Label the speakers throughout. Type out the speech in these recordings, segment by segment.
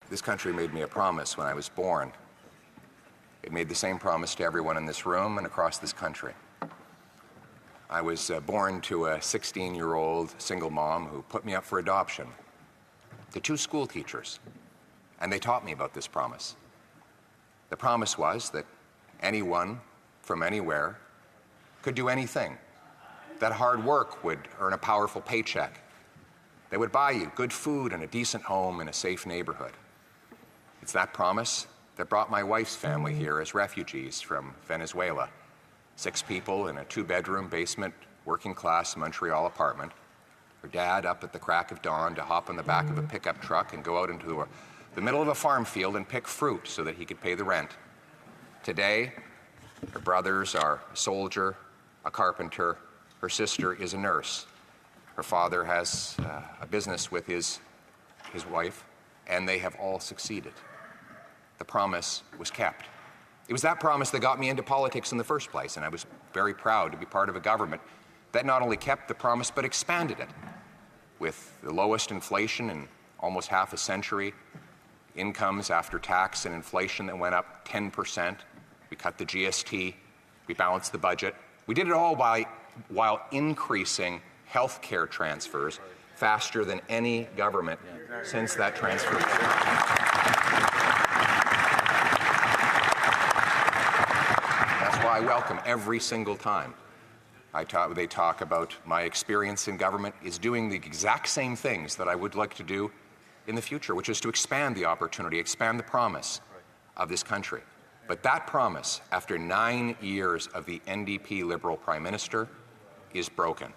Speaker 1: This country made me a promise when I was born. It made the same promise to everyone in this room and across this country. I was born to a 16-year-old single mom who put me up for adoption to 2 school teachers, and they taught me about this promise. The promise was that anyone from anywhere could do anything, that hard work would earn a powerful paycheck. They would buy you good food and a decent home in a safe neighborhood. It's that promise that brought my wife's family here as refugees from Venezuela. 6 people in a 2-bedroom basement, working-class Montreal apartment. Her dad up at the crack of dawn to hop on the back of a pickup truck and go out into the middle of a farm field and pick fruit so that he could pay the rent. Today, her brothers are a soldier, a carpenter. Her sister is a nurse. Her father has a business with his wife, and they have all succeeded. The promise was kept. It was that promise that got me into politics in the first place, and I was very proud to be part of a government that not only kept the promise but expanded it. With the lowest inflation in almost half a century, incomes after tax and inflation that went up 10%, we cut the GST, we balanced the budget. We did it all while increasing health care transfers faster than any government since that transfer. That's why I welcome every single time they talk about my experience in government is doing the exact same things that I would like to do in the future, which is to expand the opportunity, expand the promise of this country. But that promise, after 9 years of the NDP Liberal Prime Minister, is broken.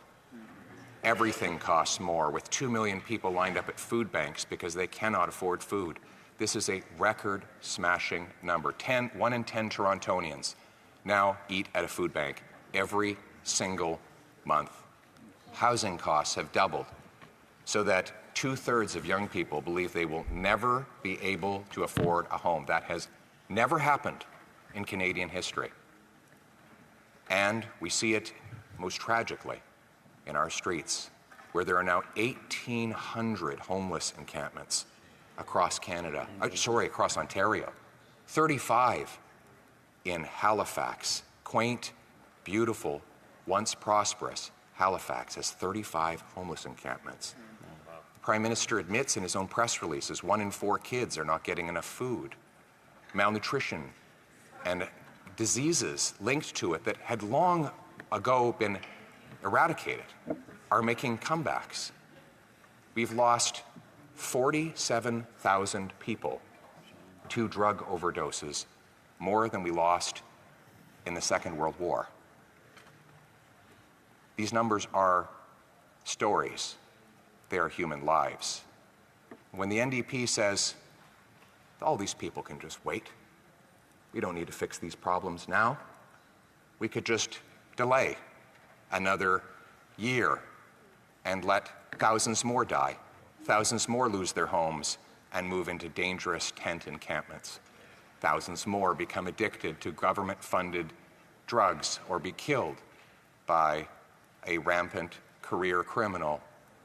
Speaker 1: Everything costs more, with 2 million people lined up at food banks because they cannot afford food. This is a record-smashing number. 1 in 10 Torontonians now eat at a food bank every single month. Housing costs have doubled, so that 2/3 of young people believe they will never be able to afford a home. That has never happened in Canadian history. And we see it most tragically in our streets, where there are now 1,800 homeless encampments across Canada, across Ontario. 35 in Halifax. Quaint, beautiful, once prosperous Halifax has 35 homeless encampments. The Prime Minister admits in his own press releases 1 in 4 kids are not getting enough food. Malnutrition and diseases linked to it that had long ago been eradicated are making comebacks. We've lost 47,000 people to drug overdoses, more than we lost in the Second World War. These numbers are stories. They are human lives. When the NDP says, all these people can just wait, we don't need to fix these problems now, we could just delay another year and let thousands more die, thousands more lose their homes and move into dangerous tent encampments. Thousands more become addicted to government-funded drugs or be killed by a rampant career criminal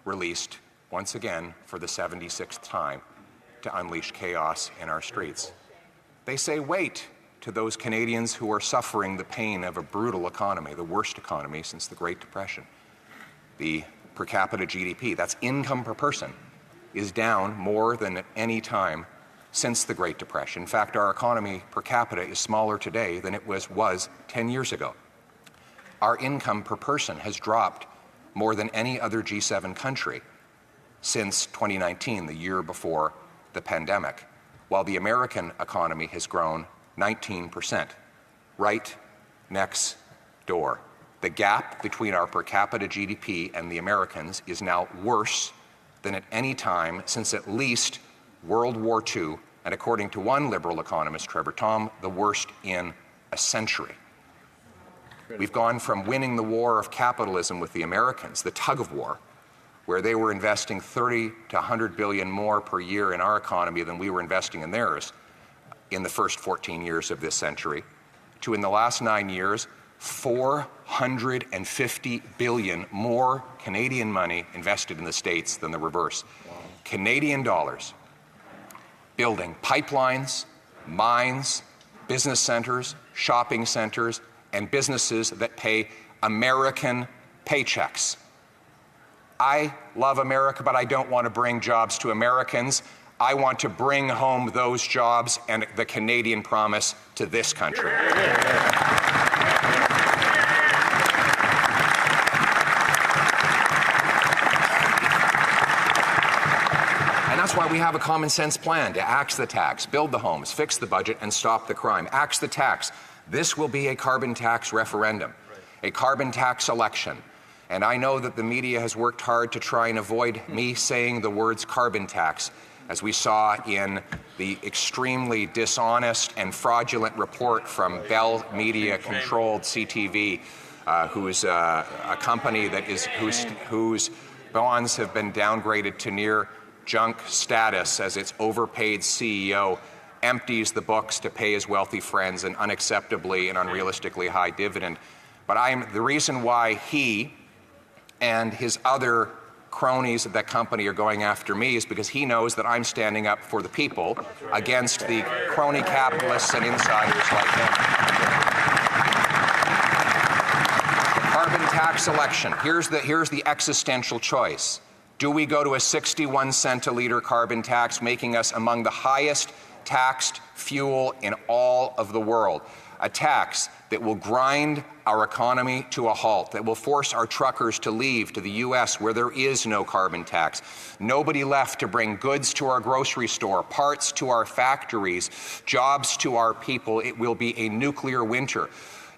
Speaker 1: released once again for the 76th time to unleash chaos in our streets. They say wait to those Canadians who are suffering the pain of a brutal economy, the worst economy since the Great Depression. The per capita GDP, that's income per person, is down more than at any time since the Great Depression. In fact, our economy per capita is smaller today than it was 10 years ago. Our income per person has dropped more than any other G7 country since 2019, the year before the pandemic, while the American economy has grown 19%, right next door. The gap between our per capita GDP and the Americans is now worse than at any time since at least World War II, and according to one Liberal economist, Trevor Tom, the worst in a century. We've gone from winning the war of capitalism with the Americans, the tug of war, where they were investing 30 to 100 billion more per year in our economy than we were investing in theirs in the first 14 years of this century, to in the last 9 years, 450 billion more Canadian money invested in the States than the reverse. Wow. Canadian dollars. building pipelines, mines, business centers, shopping centers, and businesses that pay American paychecks. I love America, but I don't want to bring jobs to Americans. I want to bring home those jobs and the Canadian promise to this country. And that's why we have a common sense plan to axe the tax, build the homes, fix the budget, and stop the crime. Axe the tax. This will be a carbon tax referendum, a carbon tax election. And I know that the media has worked hard to try and avoid me saying the words carbon tax, as we saw in the extremely dishonest and fraudulent report from Bell Media-controlled CTV, who's a company that is whose bonds have been downgraded to near junk status as its overpaid CEO empties the books to pay his wealthy friends an unacceptably and unrealistically high dividend. But the reason why he and his other cronies of that company are going after me is because he knows that I'm standing up for the people against the crony capitalists and insiders like him. The carbon tax election. Here's the existential choice. Do we go to a 61 cent a litre carbon tax, making us among the highest taxed fuel in all of the world? A tax that will grind our economy to a halt, that will force our truckers to leave to the U.S. where there is no carbon tax. Nobody left to bring goods to our grocery store, parts to our factories, jobs to our people. It will be a nuclear winter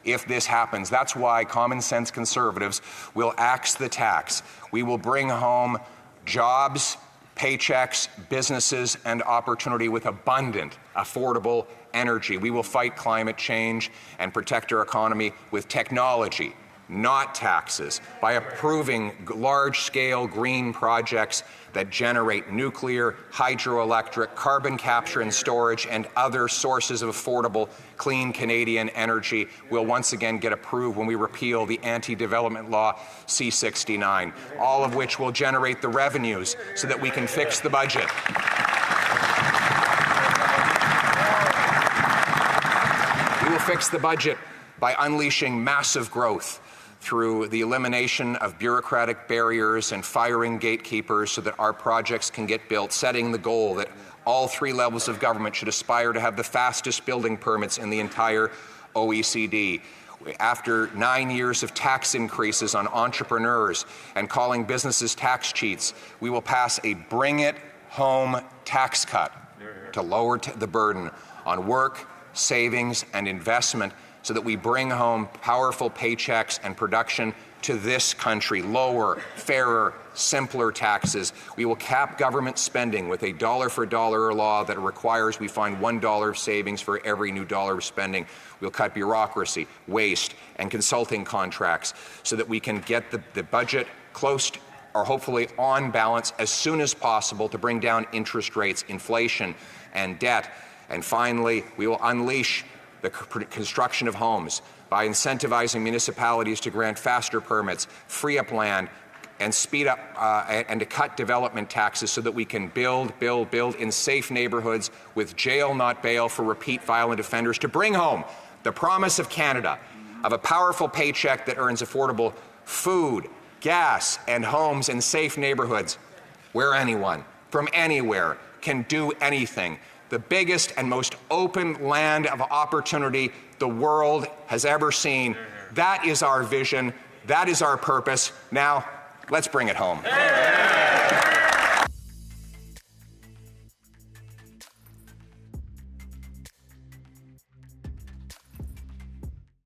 Speaker 1: if this happens. That's why common sense conservatives will axe the tax. We will bring home jobs, paychecks, businesses, and opportunity with abundant, affordable energy. We will fight climate change and protect our economy with technology, not taxes, by approving large-scale green projects that generate nuclear, hydroelectric, carbon capture and storage, and other sources of affordable, clean Canadian energy will once again get approved when we repeal the anti-development law C-69, all of which will generate the revenues so that we can fix the budget. We will fix the budget by unleashing massive growth through the elimination of bureaucratic barriers and firing gatekeepers so that our projects can get built, setting the goal that all three levels of government should aspire to have the fastest building permits in the entire OECD. After 9 years of tax increases on entrepreneurs and calling businesses tax cheats, we will pass a bring it home tax cut to lower the burden on work, savings, and investment so that we bring home powerful paychecks and production to this country, lower, fairer, simpler taxes. We will cap government spending with a dollar-for-dollar law that requires we find $1 of savings for every new dollar of spending. We'll cut bureaucracy, waste, and consulting contracts so that we can get the budget close to, or hopefully on balance as soon as possible to bring down interest rates, inflation, and debt. And finally, we will unleash the construction of homes by incentivizing municipalities to grant faster permits, free up land, and speed up and to cut development taxes so that we can build in safe neighborhoods with jail, not bail, for repeat violent offenders, to bring home the promise of Canada of a powerful paycheck that earns affordable food, gas, and homes in safe neighborhoods where anyone from anywhere can do anything. The biggest and most open land of opportunity the world has ever seen. That is our vision. That is our purpose. Now, let's bring it home.